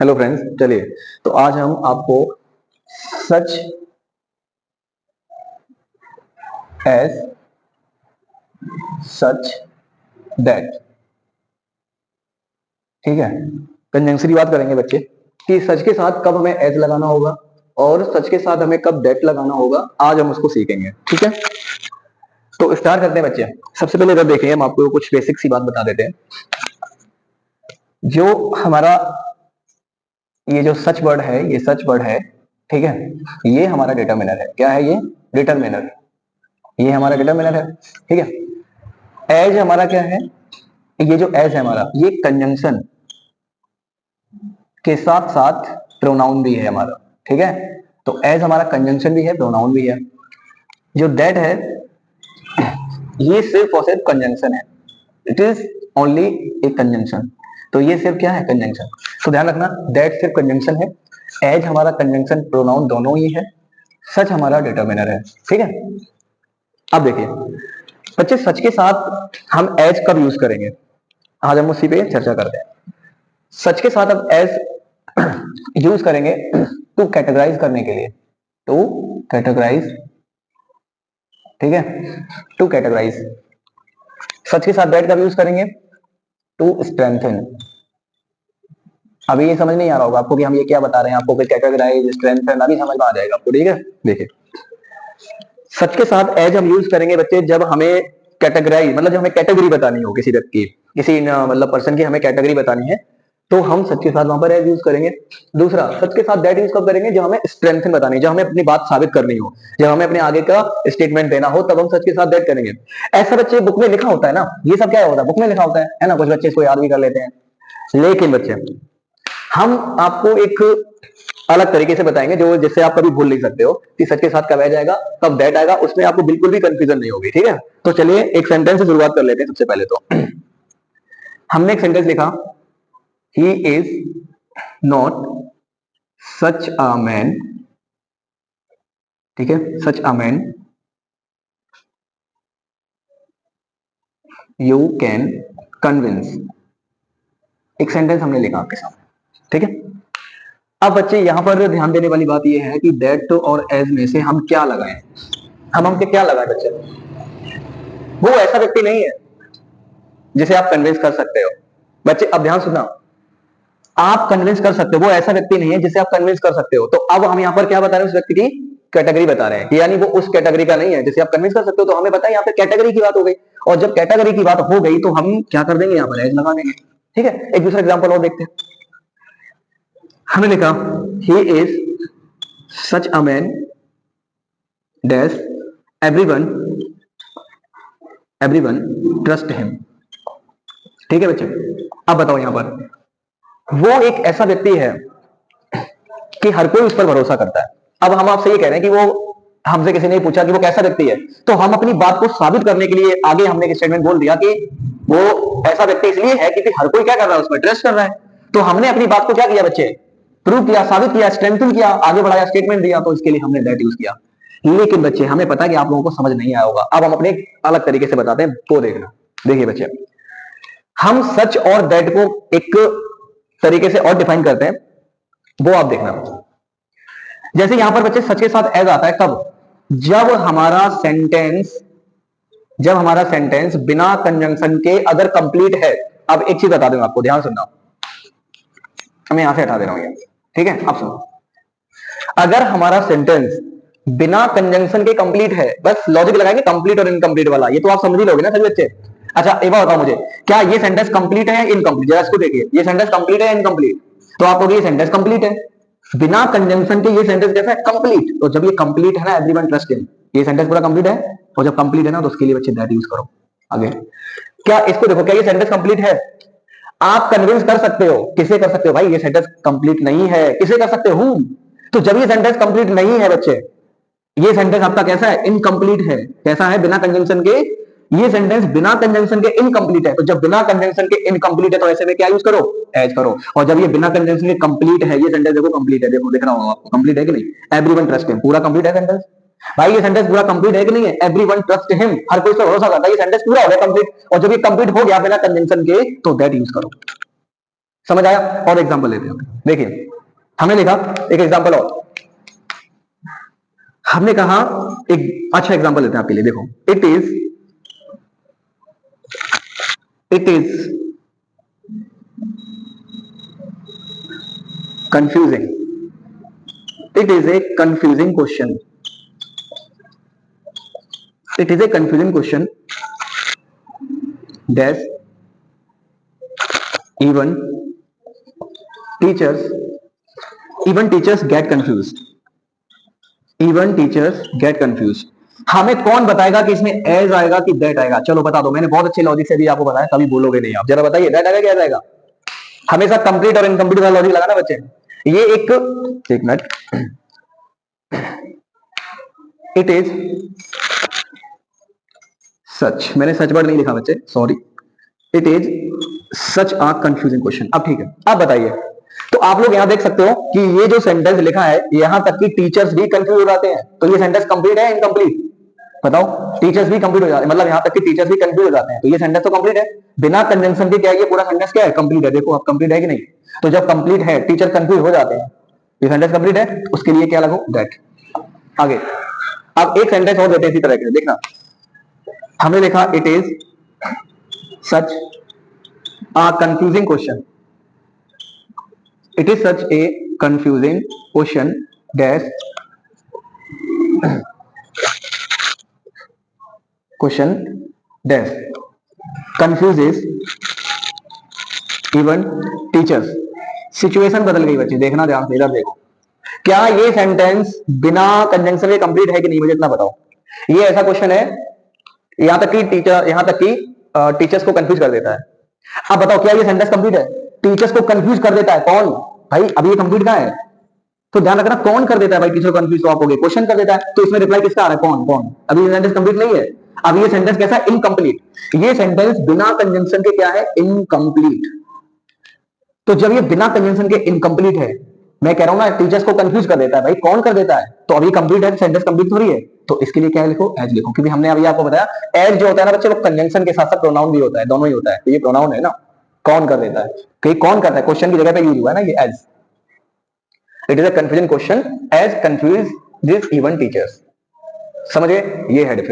Hello friends, चलिए तो आज हम आपको सच एज सच दैट, ठीक है, कंजंक्शन की बात करेंगे बच्चे कि सच के साथ कब हमें एज लगाना होगा और सच के साथ हमें कब दैट लगाना होगा। आज हम उसको सीखेंगे, ठीक है। तो स्टार्ट करते हैं बच्चे। सबसे पहले इधर देखिए, हम आपको कुछ बेसिक सी बात बता देते हैं। जो हमारा ये जो सच वर्ड है, ये सच वर्ड है, ठीक है। ये हमारा डिटर्मिनर है। क्या है ये? डिटर्मिनर। ये हमारा डिटर्मिनर है, ठीक है। एज हमारा क्या है? ये जो एज है हमारा, ये कंजंक्शन के साथ साथ प्रोनाउन भी है हमारा, ठीक है। तो एज हमारा कंजंक्शन भी है, प्रोनाउन भी है। जो दैट है, ये सिर्फ और सिर्फ कंजंक्शन है। It is only A conjunction. तो ये सिर्फ क्या है? कंजंक्शन। तो ध्यान रखना, दैट सिर्फ कंजंक्शन है, एज हमारा कंजंक्शन प्रोनाउन दोनों ही है, सच हमारा डिटर्मिनर है, ठीक है। अब देखिए बच्चे, सच के साथ हम एज कब यूज करेंगे, आज हम उसी पे चर्चा करते हैं। सच के साथ हम एज यूज करेंगे टू कैटेगराइज करने के लिए, टू कैटेगराइज, ठीक है, टू कैटेगराइज। सच के साथ दैट कब यूज करेंगे? To strengthen. अभी ये समझ नहीं आ रहा होगा आपको कि हम ये क्या बता रहे हैं आपको, कैटेगराइज, स्ट्रेंथन, अभी समझ में आ जाएगा आपको, ठीक है। देखिए, सच के साथ एज हम यूज करेंगे बच्चे जब हमें कैटेगराइज, मतलब जब हमें कैटेगरी बतानी हो किसी व्यक्ति की, किसी मतलब पर्सन की हमें कैटेगरी बतानी है, तो हम सच के साथ वहां पर एज यूज करेंगे। दूसरा, सच के साथ दैट यूज कब करेंगे? जब हमें स्ट्रेंथन बतानी है, जब हमें अपनी बात साबित करनी हो, जब हमें अपने आगे का स्टेटमेंट देना हो, तब हम सच के साथ दैट करेंगे। ऐसा बच्चे बुक में लिखा होता है ना, ये सब क्या होता है? बुक में लिखा होता है ना। कुछ बच्चे इसको याद भी कर लेते हैं, लेकिन बच्चे हम आपको एक अलग तरीके से बताएंगे जो जिससे आप कभी भूल नहीं सकते हो कि सच के साथ कब एज आएगा, कब दैट आएगा, उसमें आपको बिल्कुल भी कंफ्यूजन नहीं होगी, ठीक है। तो चलिए एक सेंटेंस से शुरुआत कर लेते हैं। सबसे पहले तो हमने एक सेंटेंस लिखा, he is not such a man, ठीक है, such a man you can convince. एक सेंटेंस हमने लिखा आपके सामने, ठीक है। अब बच्चे यहां पर ध्यान देने वाली बात यह है कि दैट और एज में से हम क्या लगाएं। हम क्या लगाएं बच्चे? वो ऐसा व्यक्ति नहीं है जिसे आप कन्विंस कर सकते हो। बच्चे अब ध्यान सुनना, आप कन्विंस कर सकते हो, वो ऐसा व्यक्ति नहीं है जिसे आप कन्विंस कर सकते हो। तो अब हम यहाँ पर क्या बता रहे हैं? उस व्यक्ति की कैटेगरी बता रहे हैं, यानी वो उस कैटेगरी का नहीं है जिसे आप कन्विंस कर सकते हो। तो हमें पता है यहाँ पे कैटेगरी की बात हो गई, और जब कैटेगरी की बात हो गई तो हम क्या कर देंगे? यहाँ पर एज लगा देंगे, ठीक है। एक दूसरा एग्जाम्पल और देखते हैं। हमने लिखा, he is such a man dash everyone everyone trust him, ठीक है बच्चे। अब बताओ यहां पर वो एक ऐसा व्यक्ति है कि हर कोई उस पर भरोसा करता है। अब हम आपसे ये कह रहे हैं कि वो, हमसे किसी ने पूछा कि वो कैसा व्यक्ति है, तो हम अपनी बात को साबित करने के लिए आगे हमने एक स्टेटमेंट बोल दिया कि वो ऐसा व्यक्ति इसलिए है क्योंकि हर कोई क्या कर रहा है? उसमें ट्रस्ट कर रहा है। तो हमने अपनी बात को क्या किया बच्चे? प्रूव किया, साबित किया, स्ट्रेंथन किया, आगे बढ़ाया, स्टेटमेंट दिया। तो इसके लिए हमने दैट यूज किया। लेकिन बच्चे हमें पता है कि आप लोगों को समझ नहीं आया होगा। अब हम अपने अलग तरीके से बताते हैं, तो देखना। देखिए बच्चे, हम सच और दैट को एक तरीके से और डिफाइन करते हैं, वो आप देखना। जैसे यहां पर बच्चे सच के साथ एज आता है कब? जब हमारा सेंटेंस, जब हमारा सेंटेंस बिना कंजंक्शन के अगर कंप्लीट है। अब एक चीज बता दूं आपको, ध्यान सुनना, मैं यहां से हटा दे रहा हूं ये, ठीक है। अब सुनो, अगर हमारा सेंटेंस बिना कंजंक्शन के कंप्लीट है, बस लॉजिक लगाएंगे कंप्लीट और इनकम्प्लीट वाला, ये तो आप समझ ही लोगे ना सभी बच्चे। अच्छा एक बार बताओ मुझे, क्या ये सेंटेंस कंप्लीट है या इनकम्प्लीट? जरा इसको देखिए, ये सेंटेंस कंप्लीट है या इनकम्प्लीट? तो आप लोग, ये सेंटेंस कंप्लीट है। बिना कंजंक्शन के ये सेंटेंस कैसा है? कंप्लीट। तो जब ये कंप्लीट है ना, एवरीवन ट्रस्ट इन, ये सेंटेंस पूरा कंप्लीट है। और जब कंप्लीट है ना, तो उसके लिए बच्चे दैट यूज करो आगे। क्या इसको देखो, क्या ये सेंटेंस कंप्लीट है? आप कन्विंस कर सकते हो, किसे कर सकते हो भाई? ये सेंटेंस कंप्लीट नहीं है, किसे कर सकते हो? तो जब ये सेंटेंस कंप्लीट नहीं है बच्चे, ये सेंटेंस आपका कैसा है? इनकम्प्लीट है। कैसा है? बिना कंजंक्शन के। ये सेंटेंस बिना कंजंक्शन के इनकम्प्लीट है। तो जब बिना कंजंक्शन के इनकम्प्लीट है, तो ऐसे में क्या यूज करो? एज करो। और जब ये बिना कंजंक्शन के कंप्लीट है, ये सेंटेंस देखो कंप्लीट है, देखो दिख रहा होगा आपको, कंप्लीट है कि नहीं? एवरीवन ट्रस्ट हिम, पूरा कंप्लीट है सेंटेंस। भाई ये सेंटेंस पूरा कंप्लीट है कि नहीं है? एवरीवन ट्रस्ट हिम, हर कोई इस पर भरोसा करता है। ये सेंटेंस पूरा हो गया कंप्लीट। और जब ये कंप्लीट हो गया बिना कंजंक्शन के, तो दैट यूज करो। समझ आया? और एग्जांपल लेते हैं। देखिए हमने लिखा एक एग्जांपल और, हमने कहा एक अच्छा एग्जांपल लेते हैं आपके लिए। देखो it is confusing, it is a confusing question, it is a confusing question dash even teachers teachers get confused, even teachers get confused। हमें कौन बताएगा कि इसमें एज आएगा कि दैट आएगा? चलो बता दो, मैंने बहुत अच्छे लॉजिक से भी आपको बताया, कभी बोलोगे नहीं आप। जरा बताइए दैट आएगा क्या आएगा? हमेशा कंप्लीट और इनकम्प्लीट वाला लॉजिक लगाना बच्चे। ये एक मिनट, इट इज सच, मैंने सच वर्ड नहीं लिखा बच्चे, sorry, it is such a confusing question. अब ठीक है, अब बताइए। तो आप लोग यहां देख सकते हो कि ये जो सेंटेंस लिखा है, यहां तक कि टीचर्स भी कंफ्यूज हो जाते हैं। तो ये सेंटेंस कंप्लीट है इनकम्प्लीट? बताओ, टीचर्स भी कंप्लीट हो जाते हैं, मतलब यहां तक कि टीचर्स भी कंफ्यूज हो जाते हैं, तो ये सेंटेंस तो कंप्लीट है। बिना कंजंक्शन के क्या है, ये पूरा सेंटेंस क्या है? कंप्लीट है। देखो अब कंप्लीट है कि नहीं? तो जब कंप्लीट है, टीचर कंफ्यूज हो जाते हैं, ये सेंटेंस कंप्लीट है, उसके लिए क्या लगो? दैट। आगे अब एक सेंटेंस और देते हैं इसी तरह के, देखना। हमने लिखा it is such a confusing question, it is such a confusing question dash question dash confuses even teachers। Situation बदल गई बच्चे, देखना ध्यान से, इधर देखो। क्या ये सेंटेंस बिना कंजंक्शन के कंप्लीट है कि नहीं? मुझे इतना बताओ। ये ऐसा क्वेश्चन है, यहां तक कि टीचर्स को कंफ्यूज कर देता है। अब बताओ क्या ये सेंटेंस कंप्लीट है? टीचर्स को कंफ्यूज कर देता है कौन? भाई अभी ये कंप्लीट कहां है? तो ध्यान रखना, कौन कर देता है भाई टीचर कंफ्यूज? तो आप हो गए, क्वेश्चन कर देता है, तो इसमें रिप्लाई किसका आ रहा है? कौन कौन? अभी ये सेंटेंस कंप्लीट नहीं है, अब ये सेंटेंस कैसा है? इनकम्प्लीट। ये सेंटेंस बिना कंजंक्शन के क्या है? इनकम्प्लीट। तो जब ये बिना कंजंक्शन के इनकम्प्लीट है, मैं कह रहा हूं ना, टीचर्स को कंफ्यूज कर देता है। भाई कौन कर देता है? तो अभी कंप्लीट है, सेंटेंस कंप्लीट थोड़ी है, तो इसके लिए क्या लिखो? एज लिखो, क्योंकि हमने अभी आपको बताया एज जो होता है ना बच्चे, वो कंजंक्शन के साथ साथ प्रोनाउन भी होता है, दोनों ही होता है। तो ये प्रोनाउन है ना, कौन कर देता है, कि कौन करता है, क्वेश्चन की जगह पे यूज हुआ है ना ये as. It is a confusion question as confuse this even teachers. समझे? ये है डिफरेंस।